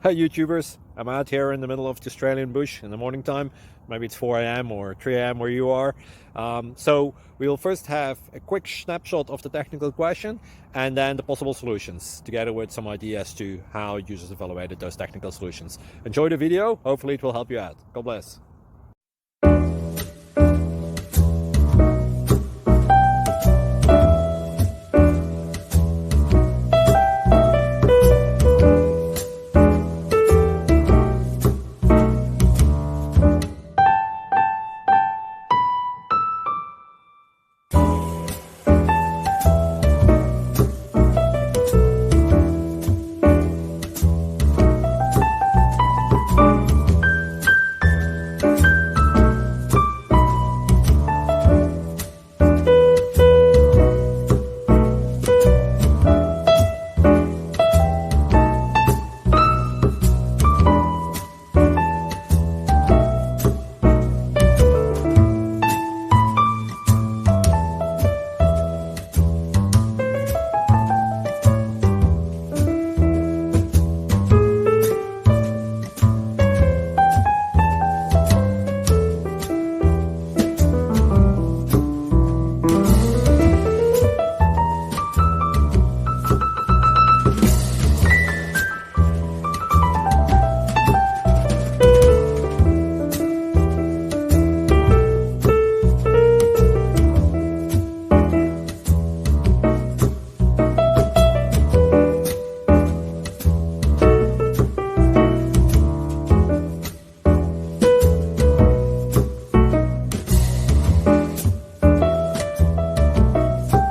Hi YouTubers, I'm out here in the middle of the Australian bush in the morning time. Maybe it's 4 a.m. or 3 a.m. where you are. So we'll first have a quick snapshot of the technical question and then the possible solutions, together with some ideas to how users evaluated those technical solutions. Enjoy the video, hopefully it will help you out. God bless.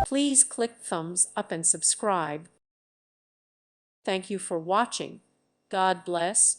Please click thumbs up and subscribe. Thank you for watching. God bless.